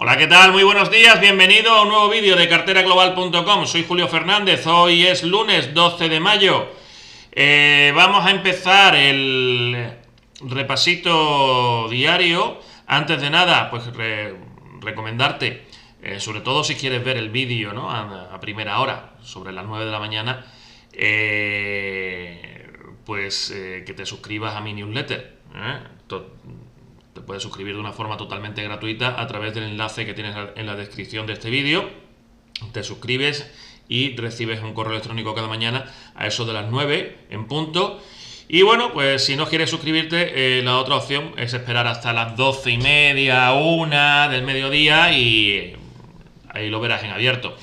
Hola, ¿qué tal? Muy buenos días, bienvenido a un nuevo vídeo de carteraglobal.com. Soy Julio Fernández, hoy es lunes 12 de mayo. Vamos a empezar el repasito diario. Antes de nada, pues recomendarte, sobre todo si quieres ver el vídeo, ¿no? a primera hora, sobre las 9 de la mañana, que te suscribas a mi newsletter. Te puedes suscribir de una forma totalmente gratuita a través del enlace que tienes en la descripción de este vídeo. Te suscribes y recibes un correo electrónico cada mañana a eso de las 9 en punto. Y bueno, pues si no quieres suscribirte, la otra opción es esperar hasta las 12:30, 1 del mediodía y ahí lo verás en abierto.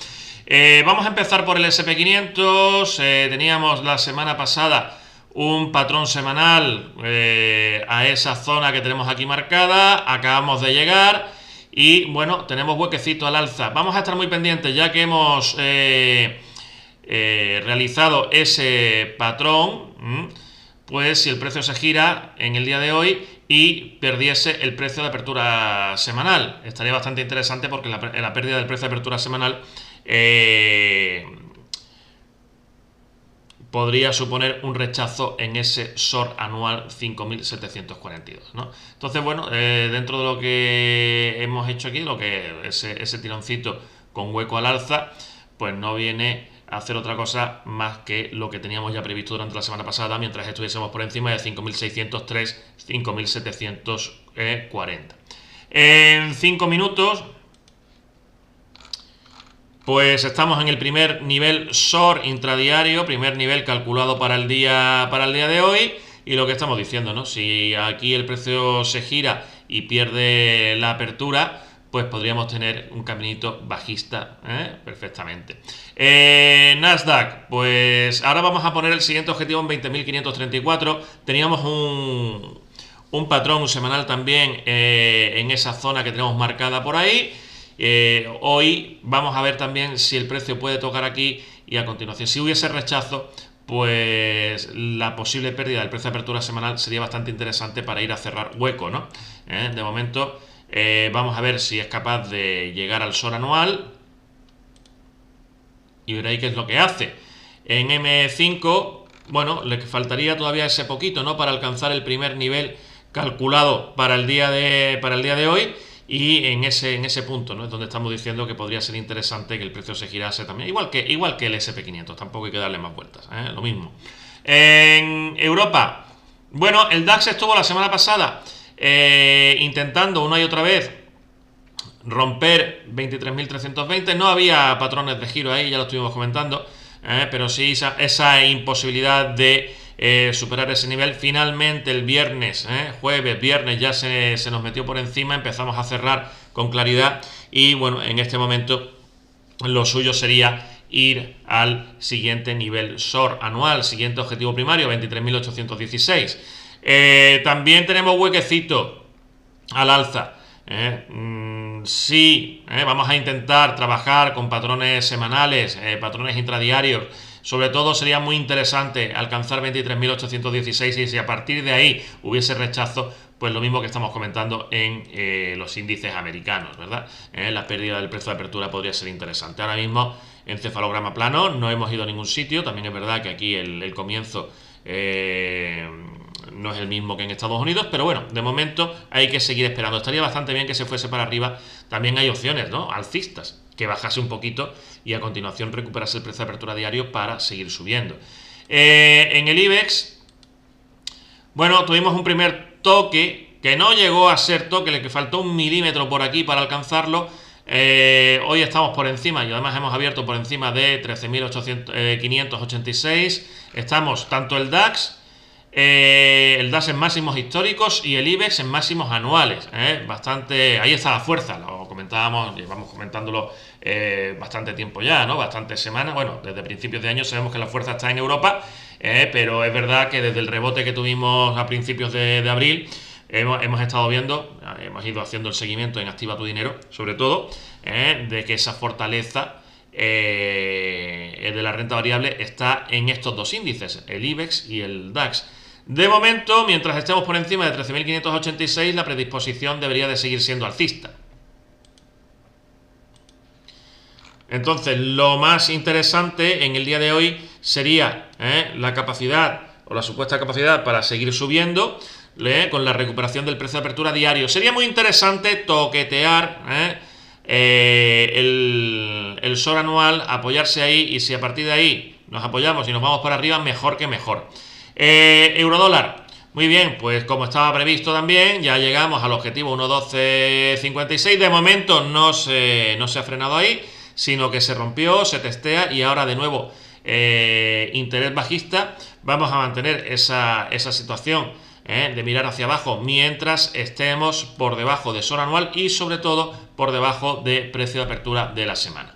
Vamos a empezar por el SP500. Teníamos la semana pasada un patrón semanal a esa zona que tenemos aquí marcada. Acabamos de llegar y bueno, tenemos huequecito al alza. Vamos a estar muy pendientes ya que hemos realizado ese patrón. Pues si el precio se gira en el día de hoy y perdiese el precio de apertura semanal, estaría bastante interesante porque la pérdida del precio de apertura semanal podría suponer un rechazo en ese short anual 5.742, ¿no? Entonces, bueno, dentro de lo que hemos hecho aquí, lo que ese tironcito con hueco al alza, pues no viene a hacer otra cosa más que lo que teníamos ya previsto durante la semana pasada, mientras estuviésemos por encima de 5.603, 5.740. En 5 minutos, pues estamos en el primer nivel short intradiario, primer nivel calculado para el día de hoy, y lo que estamos diciendo, ¿no? Si aquí el precio se gira y pierde la apertura, pues podríamos tener un caminito bajista perfectamente. Nasdaq, pues ahora vamos a poner el siguiente objetivo en 20.534. Teníamos un patrón semanal también en esa zona que tenemos marcada por ahí. Hoy vamos a ver también si el precio puede tocar aquí y a continuación, si hubiese rechazo, pues la posible pérdida del precio de apertura semanal sería bastante interesante para ir a cerrar hueco, ¿no? De momento vamos a ver si es capaz de llegar al short anual y veréis qué es lo que hace. En M5, bueno, le faltaría todavía ese poquito, ¿no? Para alcanzar el primer nivel calculado para el día de hoy. Y en ese punto, ¿no? Es donde estamos diciendo que podría ser interesante que el precio se girase también. Igual que el SP500, tampoco hay que darle más vueltas, lo mismo. En Europa, bueno, el DAX estuvo la semana pasada intentando una y otra vez romper 23.320. No había patrones de giro ahí, ya lo estuvimos comentando, pero sí esa imposibilidad de superar ese nivel. Finalmente el viernes, viernes ya se nos metió por encima, empezamos a cerrar con claridad y bueno, en este momento lo suyo sería ir al siguiente nivel short anual, siguiente objetivo primario, 23.816. También tenemos huequecito al alza. Sí, vamos a intentar trabajar con patrones semanales, patrones intradiarios. Sobre todo sería muy interesante alcanzar 23.816 y si a partir de ahí hubiese rechazo, pues lo mismo que estamos comentando en los índices americanos, ¿verdad? La pérdida del precio de apertura podría ser interesante. Ahora mismo, encefalograma plano, no hemos ido a ningún sitio. También es verdad que aquí el comienzo no es el mismo que en Estados Unidos, pero bueno, de momento hay que seguir esperando. Estaría bastante bien que se fuese para arriba. También hay opciones, ¿no? Alcistas, que bajase un poquito y a continuación recuperase el precio de apertura diario para seguir subiendo. En el IBEX, bueno, tuvimos un primer toque que no llegó a ser toque, le que faltó 1 milímetro por aquí para alcanzarlo. Hoy estamos por encima y además hemos abierto por encima de 13.586. Estamos tanto el DAX en máximos históricos y el IBEX en máximos anuales. Bastante, ahí está la fuerza, lo comentábamos, llevamos comentándolo bastante tiempo ya, ¿no? Bastantes semanas. Bueno, desde principios de año sabemos que la fuerza está en Europa, pero es verdad que desde el rebote que tuvimos a principios de abril hemos estado viendo, hemos ido haciendo el seguimiento en Activa tu Dinero, sobre todo, de que esa fortaleza de la renta variable está en estos dos índices, el IBEX y el DAX. De momento, mientras estemos por encima de 13.586, la predisposición debería de seguir siendo alcista. Entonces, lo más interesante en el día de hoy sería la capacidad o la supuesta capacidad para seguir subiendo con la recuperación del precio de apertura diario. Sería muy interesante toquetear el SOR anual, apoyarse ahí, y si a partir de ahí nos apoyamos y nos vamos para arriba, mejor que mejor. Eurodólar. Muy bien, pues como estaba previsto también, ya llegamos al objetivo 1.1256. De momento no se ha frenado ahí, sino que se rompió, se testea y ahora de nuevo interés bajista. Vamos a mantener esa situación de mirar hacia abajo mientras estemos por debajo de SOR anual y sobre todo por debajo de precio de apertura de la semana.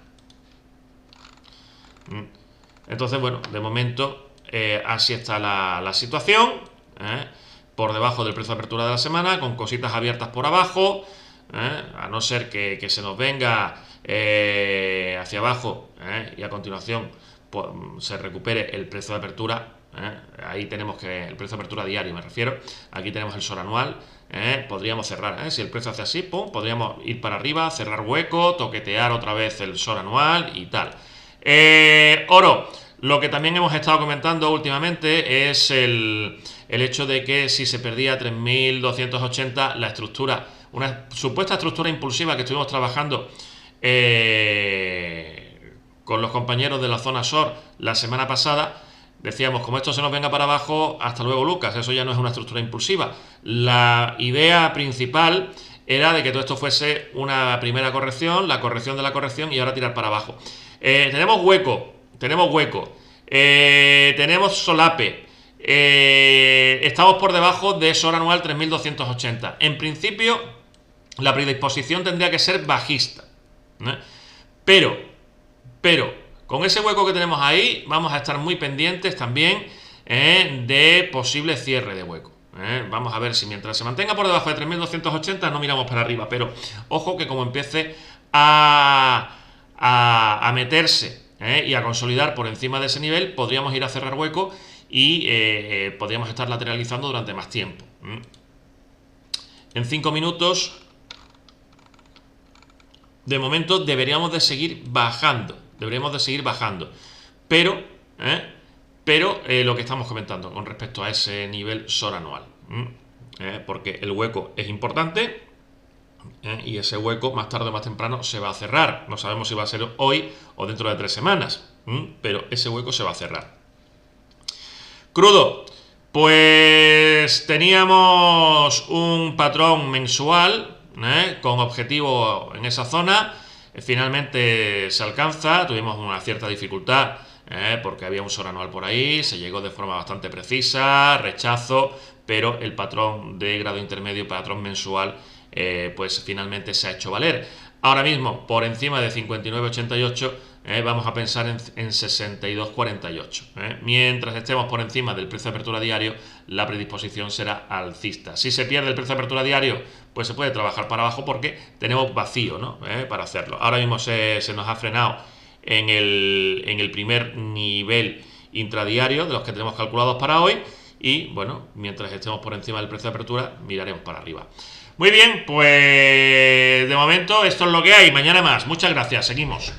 Entonces, bueno, de momento así está la situación. Por debajo del precio de apertura de la semana, con cositas abiertas por abajo, a no ser que se nos venga hacia abajo y a continuación pues, se recupere el precio de apertura. Ahí tenemos que el precio de apertura diario, me refiero. Aquí tenemos el SOR anual. Podríamos cerrar, si el precio hace así, pum, podríamos ir para arriba, cerrar hueco, toquetear otra vez el SOR anual y tal. Oro. Lo que también hemos estado comentando últimamente es el hecho de que si se perdía 3.280, la estructura, una supuesta estructura impulsiva que estuvimos trabajando con los compañeros de la zona SOR la semana pasada, decíamos, como esto se nos venga para abajo, hasta luego Lucas, eso ya no es una estructura impulsiva. La idea principal era de que todo esto fuese una primera corrección, la corrección de la corrección y ahora tirar para abajo. Tenemos hueco, tenemos solape, estamos por debajo de SOR anual 3.280. En principio, la predisposición tendría que ser bajista, pero con ese hueco que tenemos ahí, vamos a estar muy pendientes también de posible cierre de hueco. Vamos a ver si mientras se mantenga por debajo de 3.280 no miramos para arriba, pero ojo que como empiece a meterse y a consolidar por encima de ese nivel, podríamos ir a cerrar hueco y podríamos estar lateralizando durante más tiempo. En 5 minutos, de momento deberíamos de seguir bajando, pero lo que estamos comentando con respecto a ese nivel SOR anual, porque el hueco es importante. Y ese hueco más tarde o más temprano se va a cerrar. No sabemos si va a ser hoy o dentro de 3 semanas, pero ese hueco se va a cerrar. Crudo, pues teníamos un patrón mensual con objetivo en esa zona. Finalmente se alcanza, tuvimos una cierta dificultad porque había un SOR anual por ahí, se llegó de forma bastante precisa, rechazo, pero el patrón de grado intermedio, patrón mensual, pues finalmente se ha hecho valer. Ahora mismo, por encima de 59,88, vamos a pensar en 62,48. Mientras estemos por encima del precio de apertura diario, la predisposición será alcista. Si se pierde el precio de apertura diario, pues se puede trabajar para abajo porque tenemos vacío, ¿no? Para hacerlo. Ahora mismo se nos ha frenado en el primer nivel intradiario de los que tenemos calculados para hoy. Y bueno, mientras estemos por encima del precio de apertura, miraremos para arriba. Muy bien, pues de momento esto es lo que hay. Mañana más. Muchas gracias. Seguimos.